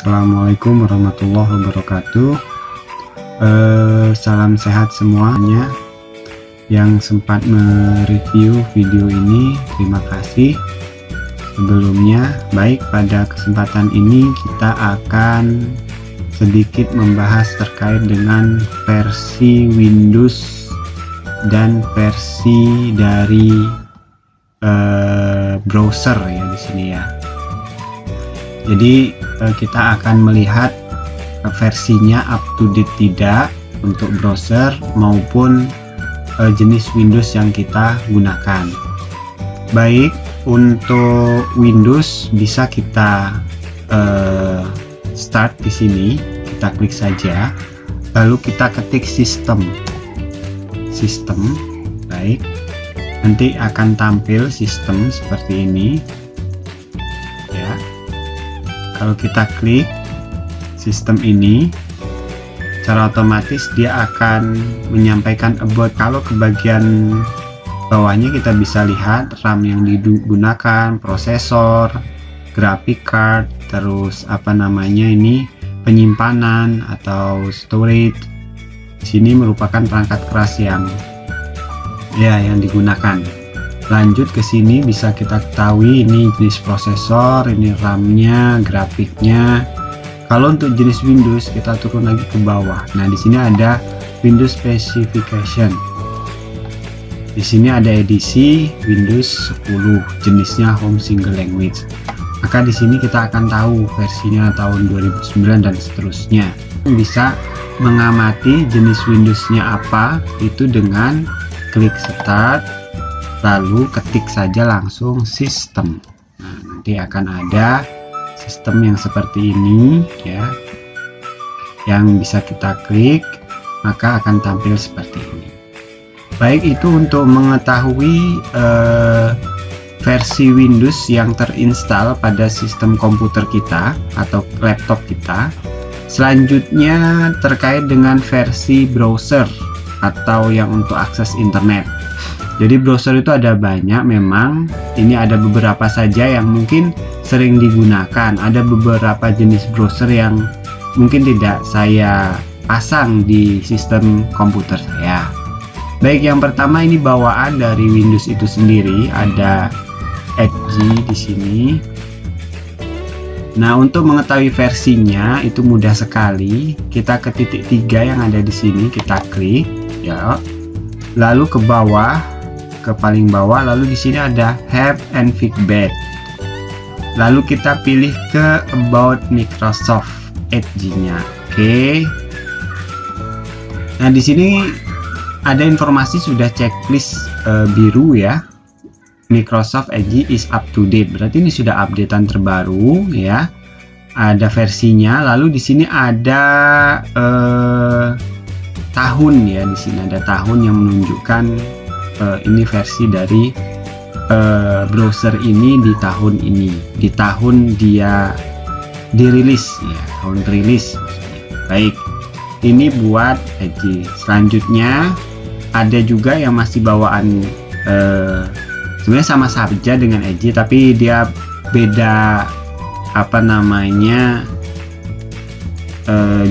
Assalamualaikum warahmatullahi wabarakatuh. Salam sehat semuanya yang sempat mereview video ini. Terima kasih sebelumnya. Baik, pada kesempatan ini kita akan sedikit membahas terkait dengan versi Windows dan versi dari browser ya di sini ya. Jadi kita akan melihat versinya up to date tidak untuk browser maupun jenis Windows yang kita gunakan. Baik, untuk Windows bisa kita start di sini, kita klik saja, lalu kita ketik sistem. Baik, nanti akan tampil sistem seperti ini ya. Kalau kita klik sistem ini, secara otomatis dia akan menyampaikan about. Kalau ke bagian bawahnya kita bisa lihat RAM yang digunakan, prosesor, graphic card, terus ini penyimpanan atau storage. Di sini merupakan perangkat keras yang digunakan. Lanjut ke sini bisa kita ketahui ini jenis prosesor, ini RAM-nya, grafiknya. Kalau untuk jenis Windows kita turun lagi ke bawah. Nah, di sini ada Windows Specification. Di sini ada edisi Windows 10, jenisnya Home Single Language. Maka di sini kita akan tahu versinya tahun 2009 dan seterusnya. Bisa mengamati jenis Windows-nya apa itu dengan klik start, lalu ketik saja langsung sistem. Nah, nanti akan ada sistem yang seperti ini ya, yang bisa kita klik, maka akan tampil seperti ini. Baik, itu untuk mengetahui versi Windows yang terinstall pada sistem komputer kita atau laptop kita. Selanjutnya terkait dengan versi browser atau yang untuk akses internet. Jadi browser itu ada banyak memang. Ini ada beberapa saja yang mungkin sering digunakan. Ada beberapa jenis browser yang mungkin tidak saya pasang di sistem komputer saya. Baik, yang pertama ini bawaan dari Windows itu sendiri, ada Edge di sini. Nah, untuk mengetahui versinya itu mudah sekali. Kita ke titik 3 yang ada di sini, kita klik ya. Lalu ke bawah, ke paling bawah, lalu di sini ada Help and Feedback. Lalu kita pilih ke About Microsoft Edge-nya. Oke. Nah, di sini ada informasi sudah checklist biru ya. Microsoft Edge is up to date. Berarti ini sudah updatean terbaru ya. Ada versinya. Lalu di sini ada tahun ya. Di sini ada tahun yang menunjukkan ini versi dari browser ini di tahun ini, di tahun dia dirilis ya, tahun rilis maksudnya. Baik, ini buat Edge. Selanjutnya ada juga yang masih bawaan sebenarnya sama saja dengan Edge, tapi dia beda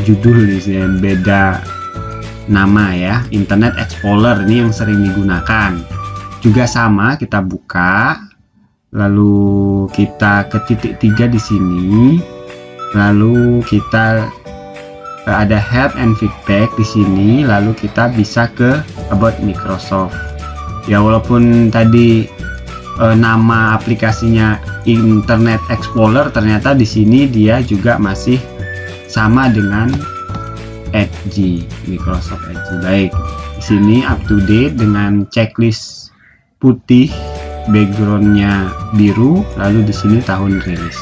judul di sini, beda nama ya. Internet Explorer ini yang sering digunakan. Juga sama, kita buka, lalu kita ke titik 3 di sini, lalu kita ada Help and Feedback di sini, lalu kita bisa ke About Microsoft. Ya, walaupun tadi nama aplikasinya Internet Explorer, ternyata di sini dia juga masih sama dengan Edge, Microsoft Edge. Baik, di sini up to date dengan checklist putih, backgroundnya biru, lalu di sini tahun rilis.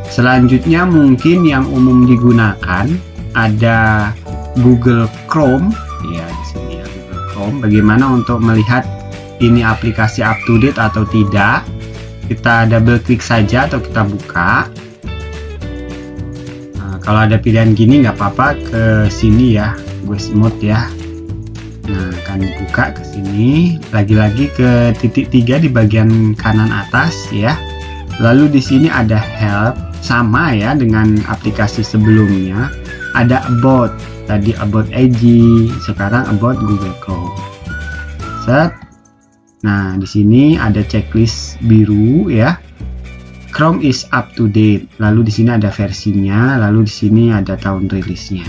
Selanjutnya mungkin yang umum digunakan ada Google Chrome ya, di sini ya, Google Chrome. Bagaimana untuk melihat ini aplikasi up to date atau tidak? Kita double klik saja atau kita buka. Nah, kalau ada pilihan gini nggak apa-apa, ke sini ya, voice mode ya. Nah, akan dibuka ke sini, lagi-lagi ke titik 3 di bagian kanan atas ya. Lalu di sini ada Help sama ya dengan aplikasi sebelumnya. Ada About, tadi About Edge, sekarang About Google Chrome. Set. Nah, di sini ada checklist biru ya. Chrome is up to date. Lalu di sini ada versinya, lalu di sini ada tahun rilisnya.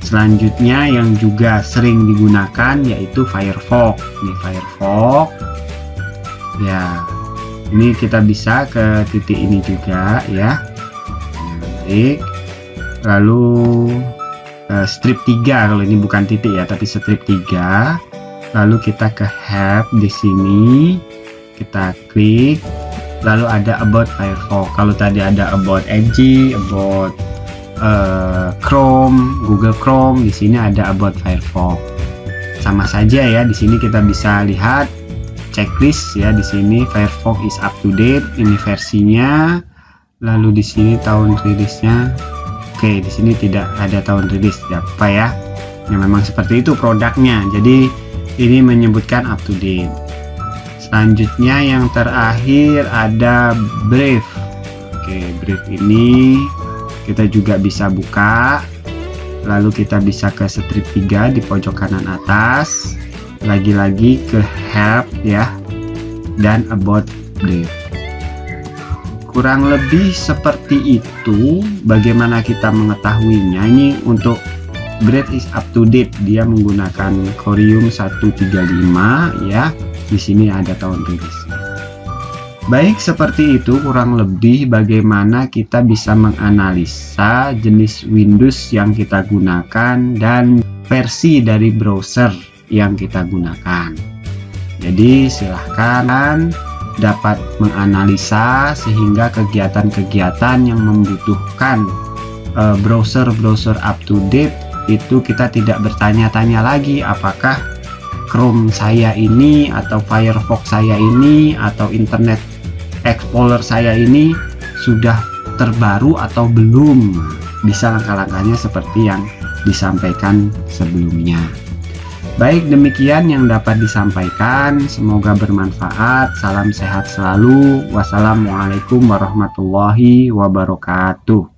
Selanjutnya yang juga sering digunakan yaitu Firefox. Ini Firefox. Ya. Ini kita bisa ke titik ini juga ya. Baik. Lalu strip 3, kalau ini bukan titik ya, tapi strip 3. Lalu kita ke Help di sini. Kita klik. Lalu ada About Firefox. Kalau tadi ada About Edge, About Chrome, Google Chrome, di sini ada About Firefox. Sama saja ya, di sini kita bisa lihat checklist ya. Di sini Firefox is up to date, ini versinya. Lalu di sini tahun rilisnya. Oke, di sini tidak ada tahun rilis, apa ya? Ya memang seperti itu produknya. Jadi ini menyebutkan up to date. Selanjutnya yang terakhir ada Brave. Oke, Brave ini kita juga bisa buka. Lalu kita bisa ke strip 3 di pojok kanan atas. Lagi-lagi ke Help ya. Dan About Brave. Kurang lebih seperti itu. Bagaimana kita mengetahuinya? Ini untuk Brave is up to date. Dia menggunakan Corium 135 ya. Di sini ada tahun rilisnya. Baik, seperti itu kurang lebih bagaimana kita bisa menganalisa jenis Windows yang kita gunakan dan versi dari browser yang kita gunakan. Jadi silahkan dapat menganalisa sehingga kegiatan-kegiatan yang membutuhkan browser-browser up to date itu kita tidak bertanya-tanya lagi apakah Chrome saya ini atau Firefox saya ini atau Internet Explorer saya ini sudah terbaru atau belum. Bisa langkah-langkahnya seperti yang disampaikan sebelumnya. Baik, demikian yang dapat disampaikan. Semoga bermanfaat. Salam sehat selalu. Wassalamualaikum warahmatullahi wabarakatuh.